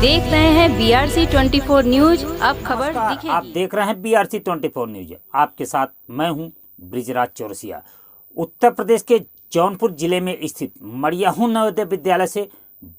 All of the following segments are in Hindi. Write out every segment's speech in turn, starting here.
देख रहे हैं BRC 24 न्यूज। अब खबर दिखेगी। आप देख रहे हैं BRC 24 न्यूज। आपके साथ मैं हूं ब्रिजराज चौरसिया। उत्तर प्रदेश के जौनपुर जिले में स्थित मड़ियाहू नवोदय विद्यालय से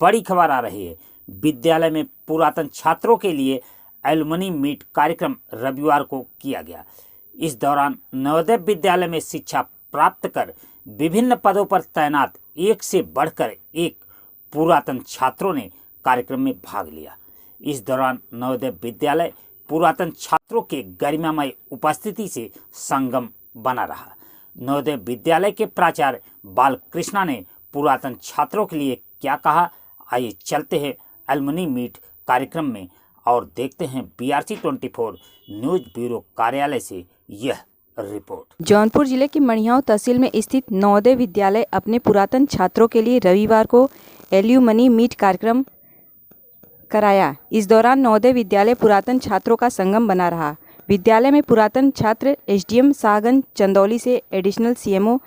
बड़ी खबर आ रही है। विद्यालय में पुरातन छात्रों के लिए एलुमनी मीट कार्यक्रम रविवार को किया गया। इस दौरान नवोदय विद्यालय में शिक्षा प्राप्त कर विभिन्न पदों पर तैनात एक से बढ़कर एक पुरातन छात्रों ने कार्यक्रम में भाग लिया। इस दौरान नवोदय विद्यालय पुरातन छात्रों के गरिमामय उपस्थिति से संगम बना रहा। नवोदय विद्यालय के प्राचार्य बालकृष्णा ने पुरातन छात्रों के लिए क्या कहा, आइए चलते हैं एलुमनी मीट कार्यक्रम में और देखते हैं BRC 24 न्यूज ब्यूरो कार्यालय से यह रिपोर्ट। जौनपुर जिले की मड़ियाहू तहसील में स्थित नवोदय विद्यालय अपने पुरातन छात्रों के लिए रविवार को एलुमनी मीट कार्यक्रम कराया। इस दौरान नवोदय विद्यालय पुरातन छात्रों का संगम बना रहा। विद्यालय में पुरातन छात्र SDM शाहगंज चंदौली से एडिशनल CMO,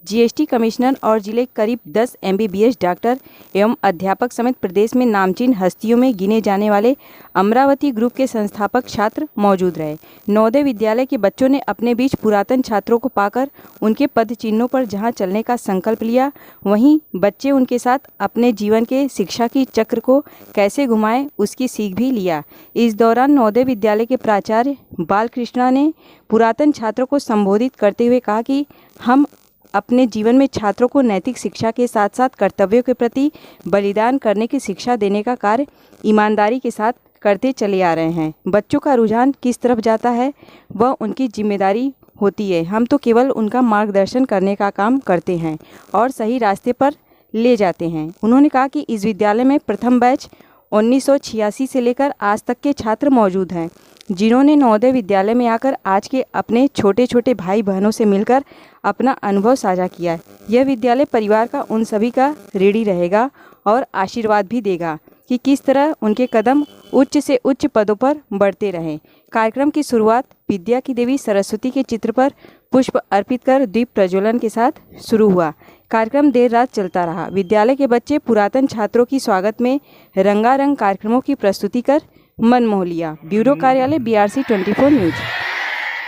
GST कमिश्नर और जिले करीब 10 MBBS डॉक्टर एवं अध्यापक समेत प्रदेश में नामचीन हस्तियों में गिने जाने वाले अमरावती ग्रुप के संस्थापक छात्र मौजूद रहे। नवोदय विद्यालय के बच्चों ने अपने बीच पुरातन छात्रों को पाकर उनके पद चिन्हों पर जहां चलने का संकल्प लिया, वहीं बच्चे उनके साथ अपने जीवन के शिक्षा की चक्र को कैसे घुमाएं उसकी सीख भी लिया। इस दौरान नवोदय विद्यालय के प्राचार्य बालकृष्णा ने पुरातन छात्रों को संबोधित करते हुए कहा कि हम अपने जीवन में छात्रों को नैतिक शिक्षा के साथ साथ कर्तव्यों के प्रति बलिदान करने की शिक्षा देने का कार्य ईमानदारी के साथ करते चले आ रहे हैं। बच्चों का रुझान किस तरफ जाता है वह उनकी जिम्मेदारी होती है। हम तो केवल उनका मार्गदर्शन करने का काम करते हैं और सही रास्ते पर ले जाते हैं। उन्होंने कहा कि इस विद्यालय में प्रथम बैच 1986 से लेकर आज तक के छात्र मौजूद हैं, जिन्होंने नवोदय विद्यालय में आकर आज के अपने छोटे छोटे भाई बहनों से मिलकर अपना अनुभव साझा किया है। यह विद्यालय परिवार का उन सभी का ऋणी रहेगा और आशीर्वाद भी देगा कि किस तरह उनके कदम उच्च से उच्च पदों पर बढ़ते रहें। कार्यक्रम की शुरुआत विद्या की देवी सरस्वती के चित्र पर पुष्प अर्पित कर दीप प्रज्वलन के साथ शुरू हुआ। कार्यक्रम देर रात चलता रहा। विद्यालय के बच्चे पुरातन छात्रों की स्वागत में रंगारंग कार्यक्रमों की प्रस्तुति कर मन मोह लिया। ब्यूरो कार्यालय BRC 24 न्यूज।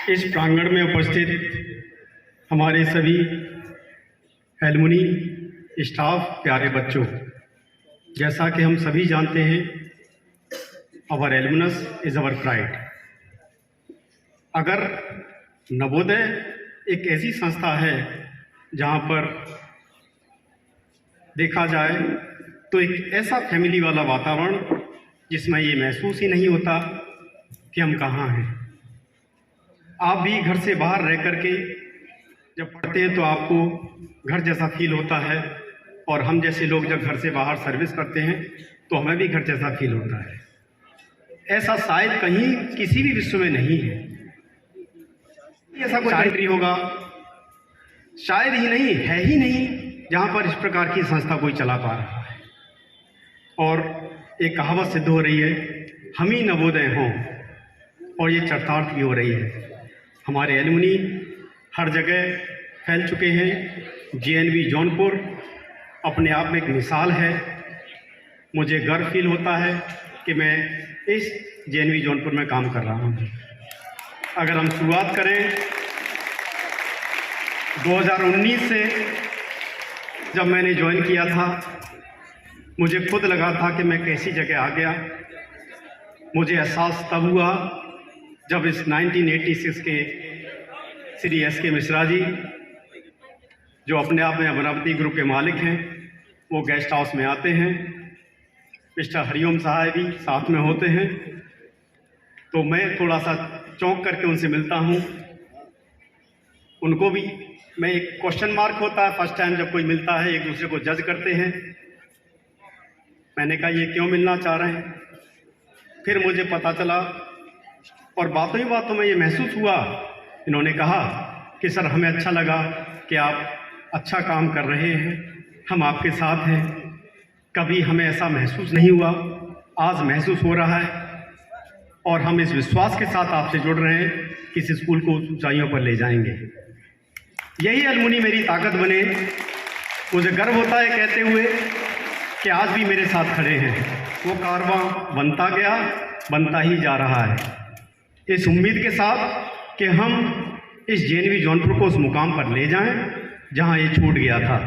इस प्रांगण में उपस्थित हमारे सभी एलुमनी स्टाफ, प्यारे बच्चों, जैसा कि हम सभी जानते हैं, our alumnus is our pride. अगर नवोदय एक ऐसी संस्था है जहां पर देखा जाए तो एक ऐसा फैमिली वाला वातावरण जिसमें ये महसूस ही नहीं होता कि हम कहाँ हैं। आप भी घर से बाहर रह करके जब पढ़ते हैं तो आपको घर जैसा फील होता है, और हम जैसे लोग जब घर से बाहर सर्विस करते हैं तो हमें भी घर जैसा फील होता है। ऐसा शायद कहीं किसी भी विश्व में नहीं है। ऐसा कोई कंट्री होगा, शायद ही नहीं, है ही नहीं, जहाँ पर इस प्रकार की संस्था कोई चला पा रहा है। और एक कहावत सिद्ध हो रही है, हम ही नवोदय हों, और ये चरितार्थ भी हो रही है। हमारे एलुमनी हर जगह फैल चुके हैं। JNV जौनपुर अपने आप में एक मिसाल है। मुझे गर्व फील होता है कि मैं इस JNV जौनपुर में काम कर रहा हूँ। अगर हम शुरुआत करें 2019 से, जब मैंने ज्वाइन किया था, मुझे खुद लगा था कि मैं कैसी जगह आ गया। मुझे एहसास तब हुआ जब इस 1986 के श्री SK मिश्रा जी, जो अपने आप में अमरावती ग्रुप के मालिक हैं, वो गेस्ट हाउस में आते हैं। मिस्टर हरिओम साहब भी साथ में होते हैं। तो मैं थोड़ा सा चौंक करके उनसे मिलता हूँ। उनको भी मैं एक क्वेश्चन मार्क होता है फर्स्ट टाइम जब कोई मिलता है, एक दूसरे को जज करते हैं। मैंने कहा ये क्यों मिलना चाह रहे हैं? फिर मुझे पता चला और बातों ही बातों में ये महसूस हुआ। इन्होंने कहा कि सर, हमें अच्छा लगा कि आप अच्छा काम कर रहे हैं, हम आपके साथ हैं। कभी हमें ऐसा महसूस नहीं हुआ, आज महसूस हो रहा है, और हम इस विश्वास के साथ आपसे जुड़ रहे हैं कि इस स्कूल को ऊंचाइयों पर ले जाएंगे। यही एलुमनी मेरी ताकत बने। मुझे गर्व होता है कहते हुए कि आज भी मेरे साथ खड़े हैं। वो कारवां बनता गया, बनता ही जा रहा है, इस उम्मीद के साथ कि हम इस जेएनवी जौनपुर को उस मुकाम पर ले जाएं जहां ये छूट गया था।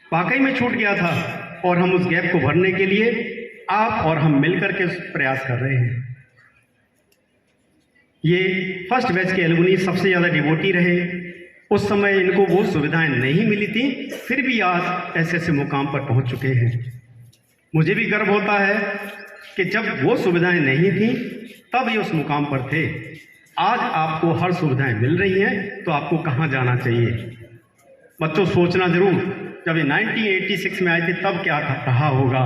वाकई में छूट गया था और हम उस गैप को भरने के लिए आप और हम मिलकर के प्रयास कर रहे हैं। ये फर्स्ट बैच के एलुमनी सबसे ज़्यादा डिवोटी रहे। उस समय इनको वो सुविधाएं नहीं मिली थी, फिर भी आज ऐसे मुकाम पर पहुंच चुके हैं। मुझे भी गर्व होता है कि जब वो सुविधाएं नहीं थी तब ये उस मुकाम पर थे। आज आपको हर सुविधाएं मिल रही हैं, तो आपको कहाँ जाना चाहिए? बच्चों, सोचना जरूर, जब ये 1986 में आए थे तब क्या रहा होगा।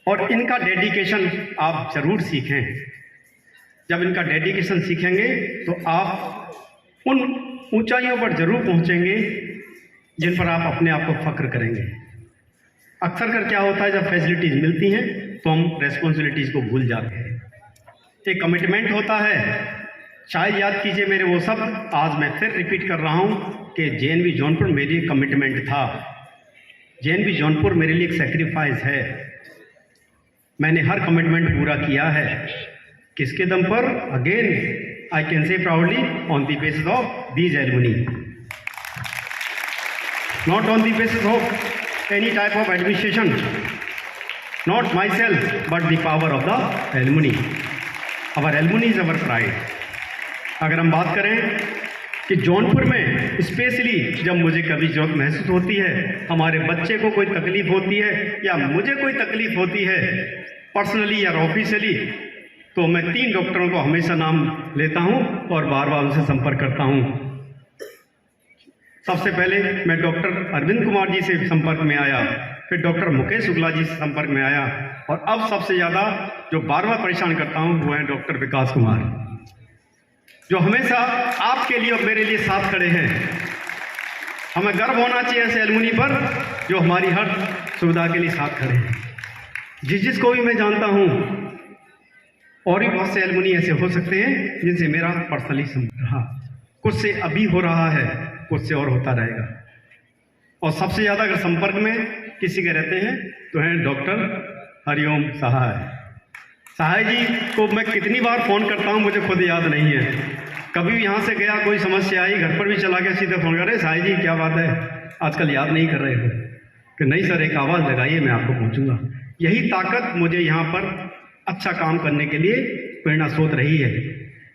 और इनका डेडिकेशन आप जरूर सीखें। जब इनका डेडिकेशन सीखेंगे तो आप उन ऊंचाइयों पर जरूर पहुंचेंगे जिन पर आप अपने आप को फख्र करेंगे। अक्सर कर क्या होता है, जब फैसिलिटीज़ मिलती हैं तो हम रेस्पॉन्सिबिलिटीज़ को भूल जाते हैं। एक कमिटमेंट होता है। शायद याद कीजिए मेरे वो शब्द, आज मैं फिर रिपीट कर रहा हूँ कि जेएनवी जौनपुर मेरे लिए कमिटमेंट था। जेएनवी जौनपुर मेरे लिए एक सेक्रीफाइस है। मैंने हर कमिटमेंट पूरा किया है। किसके दम पर? Again I can say proudly on the basis of these alumni, not on the basis of any type of administration, not my self but the power of the alumni. Our alumni is our pride. अगर हम बात करें कि जौनपुर में स्पेशली जब मुझे कभी जरूरत महसूस होती है, हमारे बच्चे को कोई तकलीफ होती है या मुझे कोई तकलीफ होती है पर्सनली या ऑफिशियली, तो मैं 3 डॉक्टरों को हमेशा नाम लेता हूं और बार बार उनसे संपर्क करता हूं। सबसे पहले मैं डॉक्टर अरविंद कुमार जी से संपर्क में आया, फिर डॉक्टर मुकेश शुक्ला जी से संपर्क में आया, और अब सबसे ज़्यादा जो बार बार परेशान करता हूं वो है डॉक्टर विकास कुमार, जो हमेशा आपके लिए और मेरे लिए साथ खड़े हैं। हमें गर्व होना चाहिए ऐसे एलुमनी पर जो हमारी हर सुविधा के लिए साथ खड़े हैं। जिसको भी मैं जानता हूं, और भी बहुत से एलुमनी ऐसे हो सकते हैं जिनसे मेरा पर्सनली संपर्क रहा, कुछ से अभी हो रहा है, कुछ से और होता रहेगा। और सबसे ज़्यादा अगर संपर्क में किसी के रहते हैं तो हैं डॉक्टर हरिओम सहाय जी को मैं कितनी बार फ़ोन करता हूं, मुझे खुद याद नहीं है। कभी भी यहाँ से गया, कोई समस्या आई, घर पर भी चला गया, सीधे फ़ोन करे, सहाय जी क्या बात है, आजकल याद नहीं कर रहे हो? कि नहीं सर, एक आवाज़ लगाइए, मैं आपको पहुँचूँगा। यही ताकत मुझे यहाँ पर अच्छा काम करने के लिए प्रेरणा स्रोत रही है।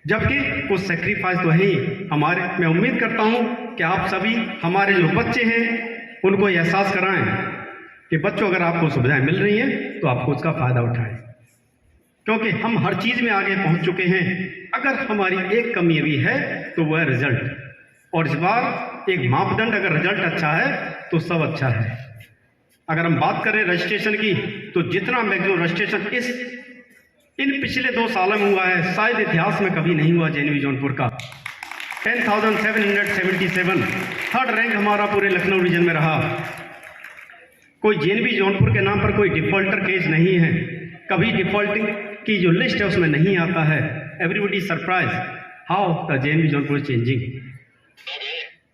जबकि कुछ सेक्रीफाइस तो है ही हमारे। मैं उम्मीद करता हूँ कि आप सभी हमारे जो बच्चे हैं उनको एहसास कराएं कि बच्चों, अगर आपको सुविधाएं मिल रही हैं तो आपको उसका फ़ायदा उठाएं, क्योंकि हम हर चीज़ में आगे पहुंच चुके हैं। अगर हमारी एक कमी अभी है तो वह है रिजल्ट, और इस बार एक मापदंड, अगर रिजल्ट अच्छा है तो सब अच्छा है। अगर हम बात करें रजिस्ट्रेशन की, तो जितना मैक्सिमम रजिस्ट्रेशन इन पिछले 2 सालों में हुआ है, शायद इतिहास में कभी नहीं हुआ जेएनवी जौनपुर का। 10,777, 3rd रैंक हमारा पूरे लखनऊ रीजन में रहा। कोई जेएनवी जौनपुर के नाम पर कोई डिफॉल्टर केस नहीं है, कभी डिफॉल्टिंग की जो लिस्ट है उसमें नहीं आता है। Everybody surprise how the JNV Jaunpur is changing.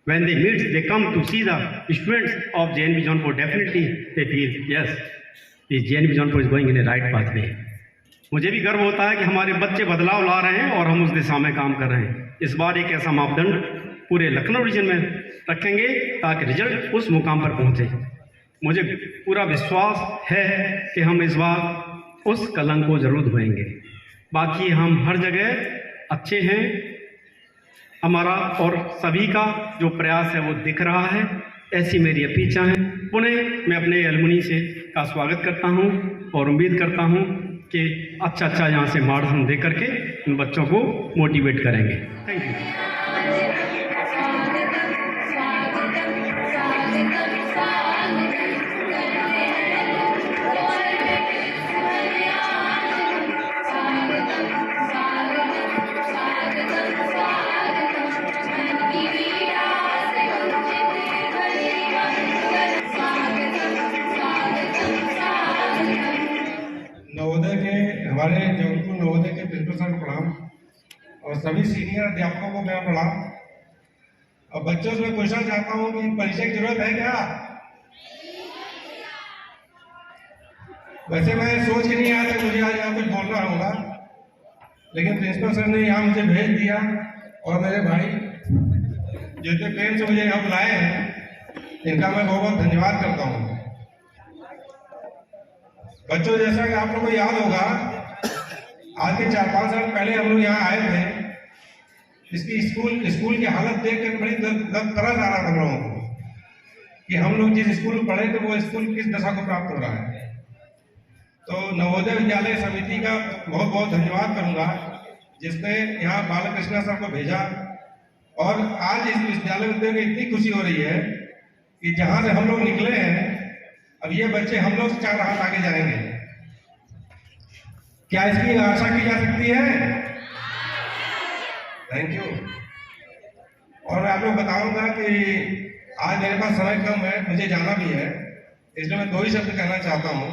When they meet, they come to see the students of JNV Jaunpur. Definitely, they feel yes, this JNV Jaunpur is going in a right pathway. मुझे भी गर्व होता है कि हमारे बच्चे बदलाव ला रहे हैं और हम उस दिशा में काम कर रहे हैं। इस बार एक ऐसा मापदंड पूरे लखनऊ रीजन में रखेंगे ताकि रिजल्ट उस मुकाम पर पहुंचे। मुझे पूरा विश्वास है कि हम इस बार उस कलंक को जरूर धोएंगे। बाकी हम हर जगह अच्छे हैं, हमारा और सभी का जो प्रयास है वो दिख रहा है, ऐसी मेरी अपेक्षा है। पुनः मैं अपने एलुमनी से का स्वागत करता हूं और उम्मीद करता हूं कि अच्छा यहाँ से मार्गदर्शन दे करके इन बच्चों को मोटिवेट करेंगे। Thank you. नवोदय के हमारे जौनपुर नवोदय के प्रिंसिपल सर को प्रणाम और सभी सीनियर अध्यापकों को मेरा प्रणाम। और बच्चों से मैं पूछना चाहता हूँ कि परिचय की जरूरत है क्या? वैसे मैं सोच के नहीं आया था मुझे आज यहाँ कुछ बोलना होगा, लेकिन प्रिंसिपल सर ने यहाँ मुझे भेज दिया और मेरे भाई जो इतने प्रेम से मुझे यहाँ बुलाए हैं, इनका मैं बहुत बहुत धन्यवाद करता हूँ। बच्चों, जैसा कि आप लोग को याद होगा, आज के 4-5 साल पहले हम लोग यहाँ आए थे। इसकी स्कूल की हालत देखकर बड़ी तरस आ रहा था हम लोगों को कि हम लोग जिस स्कूल में पढ़े थे वो स्कूल किस दशा को प्राप्त हो रहा है। तो नवोदय विद्यालय समिति का बहुत बहुत धन्यवाद करूंगा, जिसने यहाँ बालकृष्णा सर को भेजा। और आज इस विद्यालय में देख इतनी खुशी हो रही है कि जहाँ से हम लोग निकले हैं, अब ये बच्चे हम लोग से 4 हाथ आगे जाएंगे। क्या इसकी आशा की जा सकती है? Thank you. और मैं आप लोग बताऊंगा कि आज मेरे पास समय कम है, मुझे जाना भी है, इसलिए मैं 2 ही शब्द कहना चाहता हूं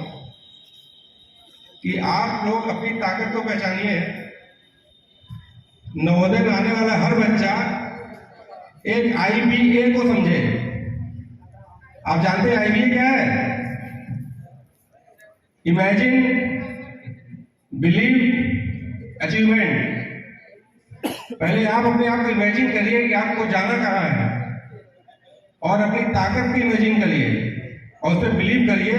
कि आप लोग अपनी ताकत को पहचानिए। नवोदय में आने वाला हर बच्चा एक IBA को समझे। आप जानते हैं IBA क्या है? Imagine, believe, achievement. पहले आप अपने आप को इमेजिन करिए कि आपको जाना कहाँ है, और अपनी ताकत की इमेजिन करिए और उस पर बिलीव करिए।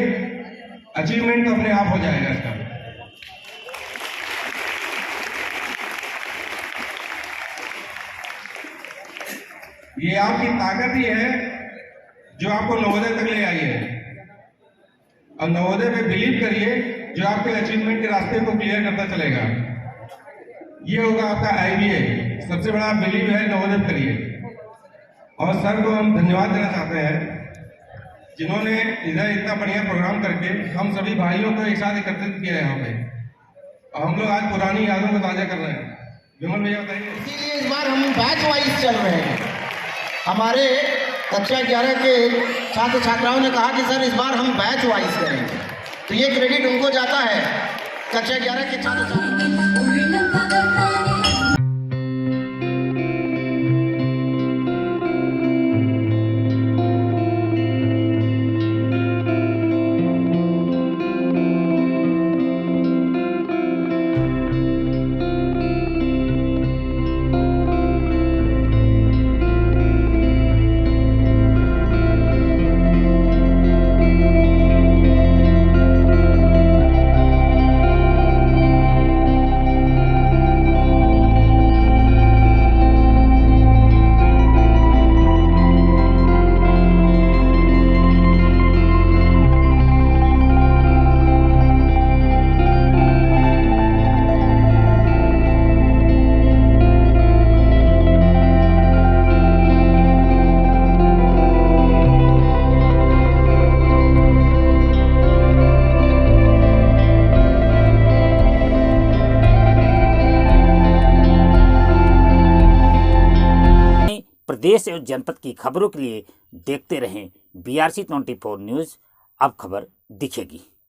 अचीवमेंट तो अपने आप हो जाएगा इसका। ये आपकी ताकत ही है जो आपको नवोदय तक ले आई है। और नवोदय पे बिलीव करिए जो आपके अचीवमेंट के रास्ते को क्लियर करता चलेगा। ये होगा आपका IBA। सबसे बड़ा बिलीव है, नवोदय करिए। और सर को हम धन्यवाद देना चाहते हैं जिन्होंने इधर इतना बढ़िया प्रोग्राम करके हम सभी भाइयों को एक साथ एकत्रित किया है यहाँ पे, और हम लोग आज पुरानी यादों को ताजा कर रहे हैं। विमल भैया बताइए। इसीलिए इस बार हम बैच वाइज चल रहे हैं। हमारे कक्षा 11 के छात्र छात्राओं ने कहा कि सर इस बार हम बैच वाइज करेंगे, तो ये क्रेडिट उनको जाता है, कक्षा 11 के छात्र छात्राओं। प्रदेश एवं जनपद की खबरों के लिए देखते रहें BRC 24 न्यूज़। अब खबर दिखेगी।